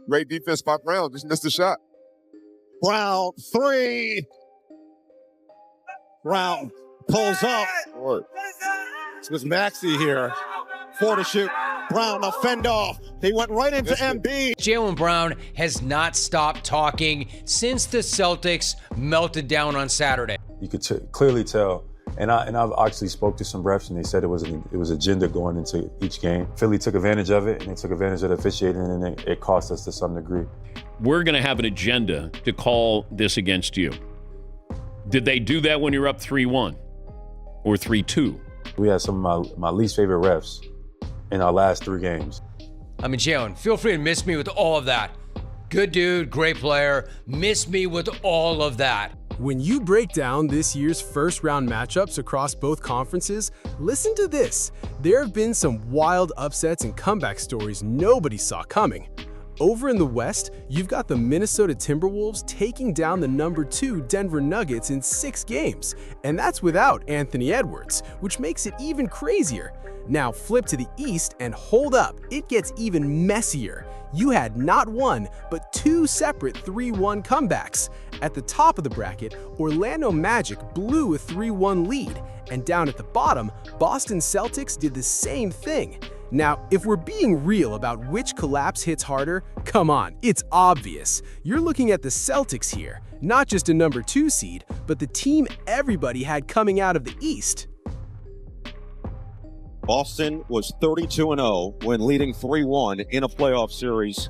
Great defense by Brown. Just missed the shot. Brown, three. Brown pulls up. It's Maxey here. For the shoot. Brown, a fend off. He went right into Embiid. Jaylen Brown has not stopped talking since the Celtics melted down on Saturday. You could clearly tell, and I've actually spoke to some refs, and they said it was agenda going into each game. Philly took advantage of it, and they took advantage of the officiating, and it cost us to some degree. We're going to have an agenda to call this against you. Did they do that when you're up 3-1 or 3-2? We had some of my least favorite refs in our last 3 games. I mean, Jalen, feel free to miss me with all of that. Good dude, great player. Miss me with all of that. When you break down this year's first-round matchups across both conferences, listen to this. There have been some wild upsets and comeback stories nobody saw coming. Over in the West, you've got the Minnesota Timberwolves taking down the number 2 Denver Nuggets in 6 games, and that's without Anthony Edwards, which makes it even crazier. Now flip to the East and hold up, it gets even messier. You had not one, but 2 separate 3-1 comebacks. At the top of the bracket, Orlando Magic blew a 3-1 lead, and down at the bottom, Boston Celtics did the same thing. Now, if we're being real about which collapse hits harder, come on, it's obvious. You're looking at the Celtics here, not just a number 2 seed, but the team everybody had coming out of the East. Boston was 32-0 when leading 3-1 in a playoff series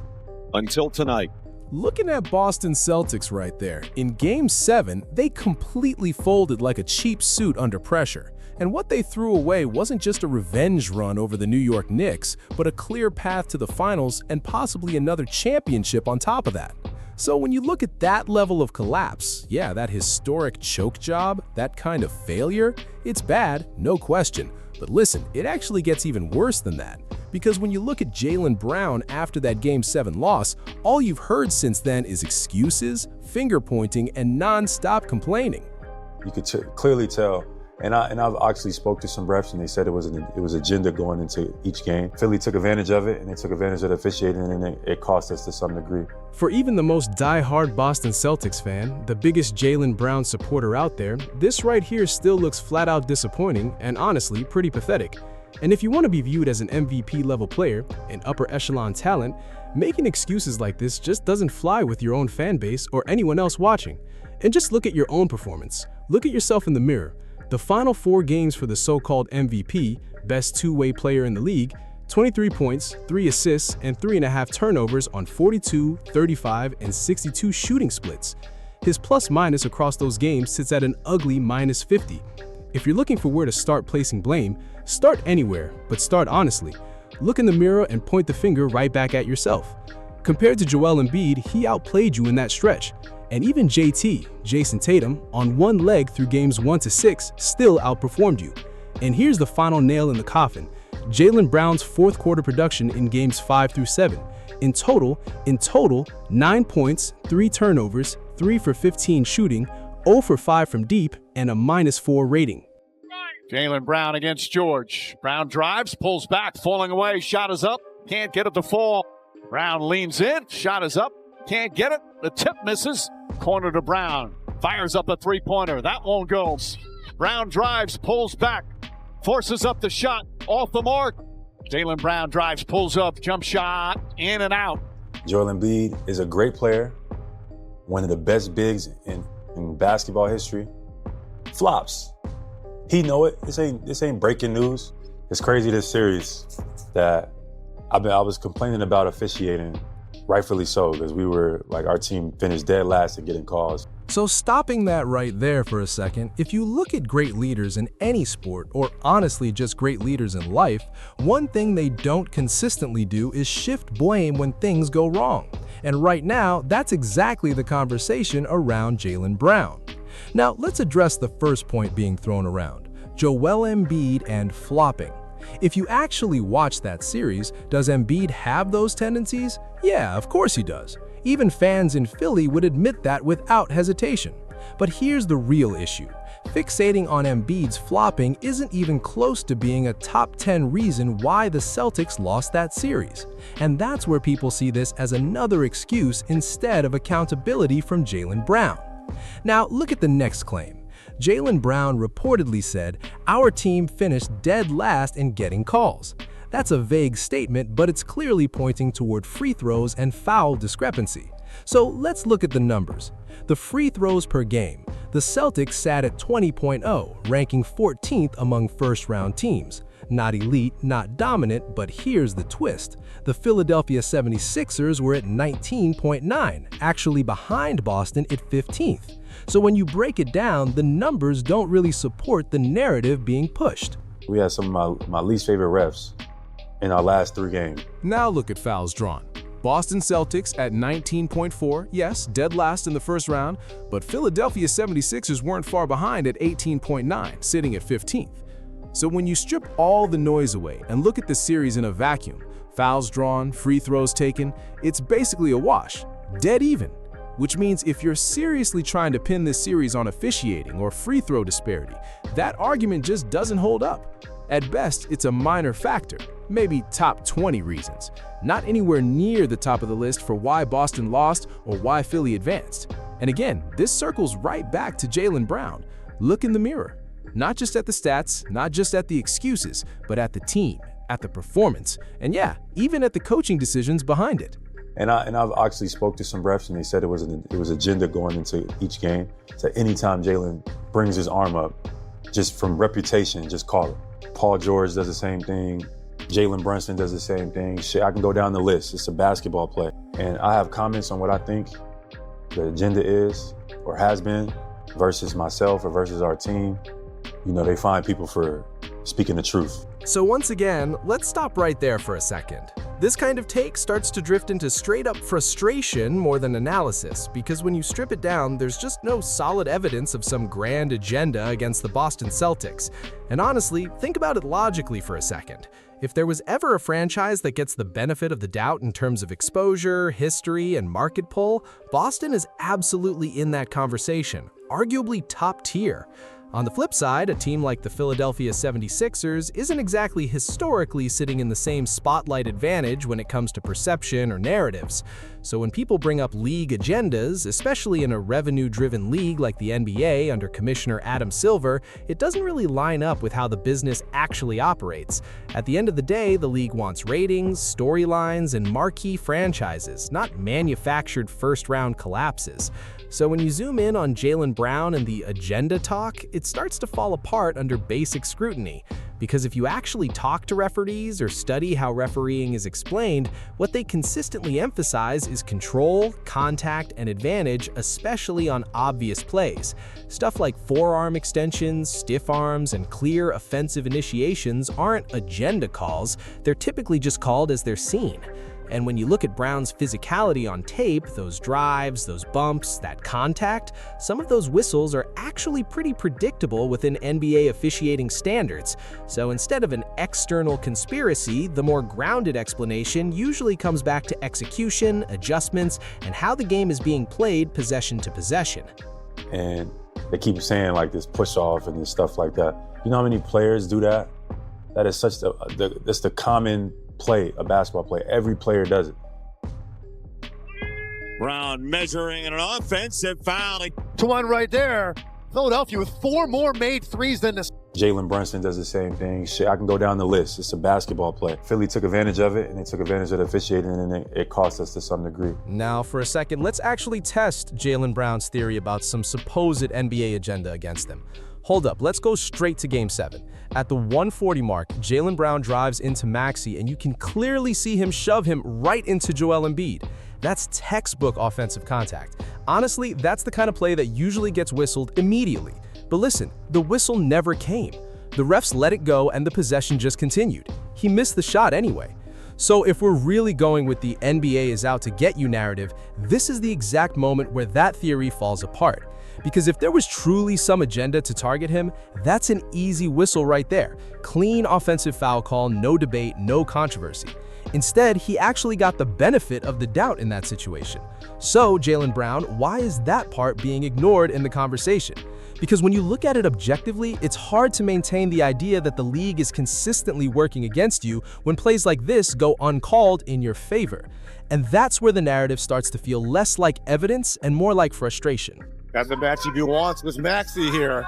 until tonight. Looking at Boston Celtics right there, in Game 7, they completely folded like a cheap suit under pressure. And what they threw away wasn't just a revenge run over the New York Knicks, but a clear path to the finals and possibly another championship on top of that. So when you look at that level of collapse, yeah, that historic choke job, that kind of failure, it's bad, no question. But listen, it actually gets even worse than that. Because when you look at Jaylen Brown after that Game 7 loss, all you've heard since then is excuses, finger-pointing, and non-stop complaining. You could clearly tell, and I've actually spoke to some refs, and they said it was agenda going into each game. Philly took advantage of it, and they took advantage of the officiating, and it cost us to some degree. For even the most die-hard Boston Celtics fan, the biggest Jaylen Brown supporter out there, this right here still looks flat-out disappointing and honestly pretty pathetic. And if you want to be viewed as an MVP-level player, an upper-echelon talent, making excuses like this just doesn't fly with your own fan base or anyone else watching. And just look at your own performance. Look at yourself in the mirror. The final 4 games for the so-called MVP, best two-way player in the league, 23 points, 3 assists, and 3.5 turnovers on 42, 35, and 62 shooting splits. His plus-minus across those games sits at an ugly -50. If you're looking for where to start placing blame, start anywhere, but start honestly. Look in the mirror and point the finger right back at yourself. Compared to Joel Embiid, he outplayed you in that stretch. And even Jason Tatum, on one leg through games 1 to 6, still outperformed you. And here's the final nail in the coffin. Jaylen Brown's 4th quarter production in games 5 through 7. In total, 9 points, 3 turnovers, 3 for 15 shooting, 0 for 5 from deep, and a -4 rating. Jaylen Brown against George. Brown drives, pulls back, falling away, shot is up, can't get it to fall. Brown leans in, shot is up, can't get it, the tip misses. Corner to Brown, fires up a 3-pointer, that won't go. Brown drives, pulls back, forces up the shot, off the mark. Jaylen Brown drives, pulls up, jump shot, in and out. Joel Embiid is a great player, one of the best bigs in basketball history. Flops. He know it. This ain't breaking news. It's crazy this series that I was complaining about officiating, rightfully so, because we were like our team finished dead last in getting calls. So stopping that right there for a second, if you look at great leaders in any sport, or honestly just great leaders in life, one thing they don't consistently do is shift blame when things go wrong. And right now, that's exactly the conversation around Jaylen Brown. Now, let's address the first point being thrown around, Joel Embiid and flopping. If you actually watch that series, does Embiid have those tendencies? Yeah, of course he does. Even fans in Philly would admit that without hesitation. But here's the real issue. Fixating on Embiid's flopping isn't even close to being a top 10 reason why the Celtics lost that series. And that's where people see this as another excuse instead of accountability from Jaylen Brown. Now, look at the next claim. Jaylen Brown reportedly said, "Our team finished dead last in getting calls." That's a vague statement, but it's clearly pointing toward free throws and foul discrepancy. So let's look at the numbers. The free throws per game. The Celtics sat at 20.0, ranking 14th among first-round teams. Not elite, not dominant, but here's the twist. The Philadelphia 76ers were at 19.9, actually behind Boston at 15th. So when you break it down, the numbers don't really support the narrative being pushed. We had some of my least favorite refs in our last 3 games. Now look at fouls drawn. Boston Celtics at 19.4, yes, dead last in the first round, but Philadelphia 76ers weren't far behind at 18.9, sitting at 15th. So when you strip all the noise away and look at the series in a vacuum, fouls drawn, free throws taken, it's basically a wash, dead even. Which means if you're seriously trying to pin this series on officiating or free throw disparity, that argument just doesn't hold up. At best, it's a minor factor, maybe top 20 reasons, not anywhere near the top of the list for why Boston lost or why Philly advanced. And again, this circles right back to Jaylen Brown. Look in the mirror, not just at the stats, not just at the excuses, but at the team, at the performance, and yeah, even at the coaching decisions behind it. And I've actually spoke to some refs, and they said it was agenda going into each game. So anytime Jaylen brings his arm up, just from reputation, just call it. Paul George does the same thing. Jalen Brunson does the same thing. Shit, I can go down the list. It's a basketball play. And I have comments on what I think the agenda is or has been versus myself or versus our team. You know, they find people for speaking the truth. So once again, let's stop right there for a second. This kind of take starts to drift into straight-up frustration more than analysis, because when you strip it down, there's just no solid evidence of some grand agenda against the Boston Celtics. And honestly, think about it logically for a second. If there was ever a franchise that gets the benefit of the doubt in terms of exposure, history, and market pull, Boston is absolutely in that conversation, arguably top tier. On the flip side, a team like the Philadelphia 76ers isn't exactly historically sitting in the same spotlight advantage when it comes to perception or narratives. So when people bring up league agendas, especially in a revenue-driven league like the NBA under Commissioner Adam Silver, it doesn't really line up with how the business actually operates. At the end of the day, the league wants ratings, storylines, and marquee franchises, not manufactured first-round collapses. So when you zoom in on Jaylen Brown and the agenda talk, it starts to fall apart under basic scrutiny. Because if you actually talk to referees or study how refereeing is explained, what they consistently emphasize is control, contact, and advantage, especially on obvious plays. Stuff like forearm extensions, stiff arms, and clear offensive initiations aren't agenda calls, they're typically just called as they're seen. And when you look at Brown's physicality on tape, those drives, those bumps, that contact, some of those whistles are actually pretty predictable within NBA officiating standards. So instead of an external conspiracy, the more grounded explanation usually comes back to execution, adjustments, and how the game is being played possession to possession. And they keep saying like this push off and this stuff like that. You know how many players do that? That is such that's the common play, a basketball play. Every player does it. Brown measuring an offensive foul. To one right there. Philadelphia with 4 more made threes than this. Jalen Brunson does the same thing. Shit, I can go down the list. It's a basketball play. Philly took advantage of it, and they took advantage of the officiating, and it cost us to some degree. Now, for a second, let's actually test Jaylen Brown's theory about some supposed NBA agenda against them. Hold up, let's go straight to Game 7. At the 140 mark, Jaylen Brown drives into Maxey, and you can clearly see him shove him right into Joel Embiid. That's textbook offensive contact. Honestly, that's the kind of play that usually gets whistled immediately. But listen, the whistle never came. The refs let it go and the possession just continued. He missed the shot anyway. So if we're really going with the NBA is out to get you narrative, this is the exact moment where that theory falls apart. Because if there was truly some agenda to target him, that's an easy whistle right there. Clean offensive foul call, no debate, no controversy. Instead, he actually got the benefit of the doubt in that situation. So, Jaylen Brown, why is that part being ignored in the conversation? Because when you look at it objectively, it's hard to maintain the idea that the league is consistently working against you when plays like this go uncalled in your favor. And that's where the narrative starts to feel less like evidence and more like frustration. That's the match he wants with Maxey here.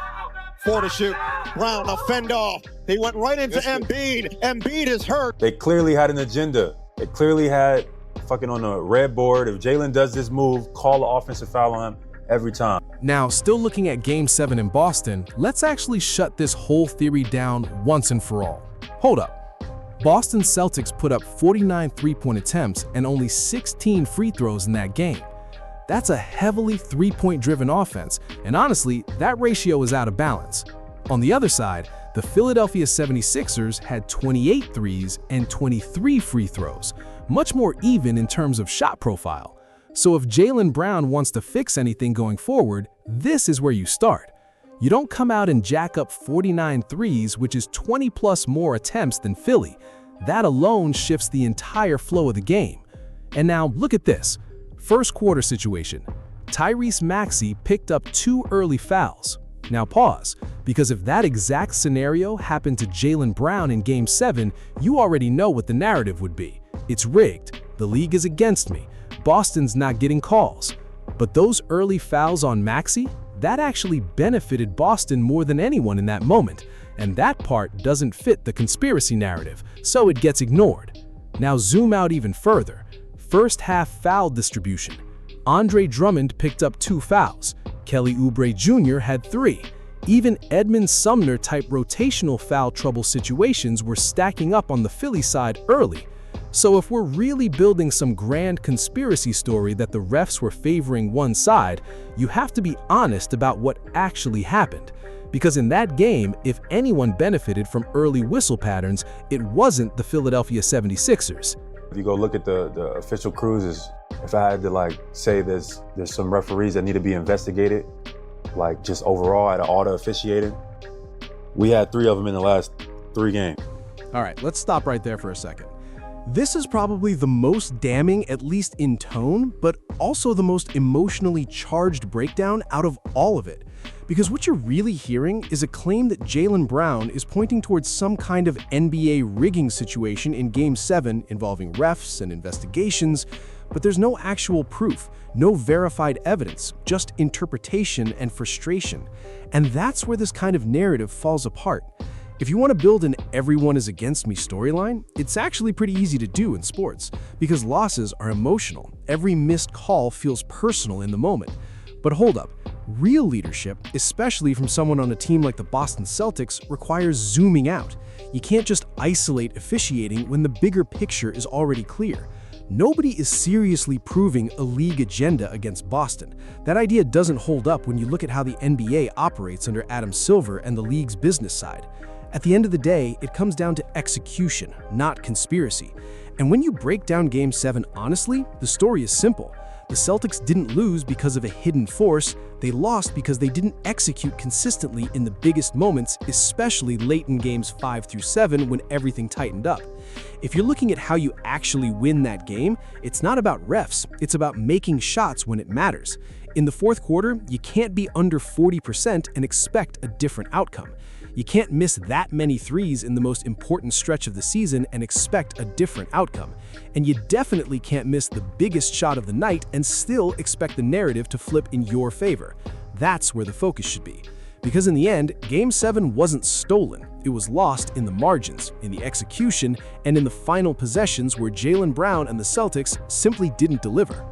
For the shoot. Brown, a fend off. They went right into Embiid. Embiid is hurt. They clearly had an agenda. They clearly had fucking on the red board. If Jalen does this move, call the offensive foul on him every time. Now, still looking at Game 7 in Boston, let's actually shut this whole theory down once and for all. Hold up. Boston Celtics put up 49 three-point attempts and only 16 free throws in that game. That's a heavily three-point driven offense, and honestly, that ratio is out of balance. On the other side, the Philadelphia 76ers had 28 threes and 23 free throws, much more even in terms of shot profile. So if Jaylen Brown wants to fix anything going forward, this is where you start. You don't come out and jack up 49 threes, which is 20 plus more attempts than Philly. That alone shifts the entire flow of the game. And now look at this. First quarter situation. Tyrese Maxey picked up 2 early fouls. Now pause, because if that exact scenario happened to Jaylen Brown in Game 7, you already know what the narrative would be. It's rigged. The league is against me. Boston's not getting calls. But those early fouls on Maxey, that actually benefited Boston more than anyone in that moment. And that part doesn't fit the conspiracy narrative, so it gets ignored. Now zoom out even further. First half foul distribution. Andre Drummond picked up 2 fouls. Kelly Oubre Jr. had 3. Even Edmund Sumner type rotational foul trouble situations were stacking up on the Philly side early. So if we're really building some grand conspiracy story that the refs were favoring one side, you have to be honest about what actually happened. Because in that game, if anyone benefited from early whistle patterns, it wasn't the Philadelphia 76ers. If you go look at the official cruises, if I had to say there's some referees that need to be investigated, just overall out of all the officiating, we had 3 of them in the last 3 games. All right, let's stop right there for a second. This is probably the most damning, at least in tone, but also the most emotionally charged breakdown out of all of it. Because what you're really hearing is a claim that Jaylen Brown is pointing towards some kind of NBA rigging situation in Game 7 involving refs and investigations, but there's no actual proof, no verified evidence, just interpretation and frustration. And that's where this kind of narrative falls apart. If you want to build an everyone is against me storyline, it's actually pretty easy to do in sports, because losses are emotional. Every missed call feels personal in the moment. But hold up, real leadership, especially from someone on a team like the Boston Celtics, requires zooming out. You can't just isolate officiating when the bigger picture is already clear. Nobody is seriously proving a league agenda against Boston. That idea doesn't hold up when you look at how the NBA operates under Adam Silver and the league's business side. At the end of the day, it comes down to execution, not conspiracy. And when you break down Game 7 honestly, the story is simple. The Celtics didn't lose because of a hidden force, they lost because they didn't execute consistently in the biggest moments, especially late in Games 5 through 7 when everything tightened up. If you're looking at how you actually win that game, it's not about refs, it's about making shots when it matters. In the fourth quarter, you can't be under 40% and expect a different outcome. You can't miss that many threes in the most important stretch of the season and expect a different outcome. And you definitely can't miss the biggest shot of the night and still expect the narrative to flip in your favor. That's where the focus should be. Because in the end, Game 7 wasn't stolen. It was lost in the margins, in the execution, and in the final possessions where Jaylen Brown and the Celtics simply didn't deliver.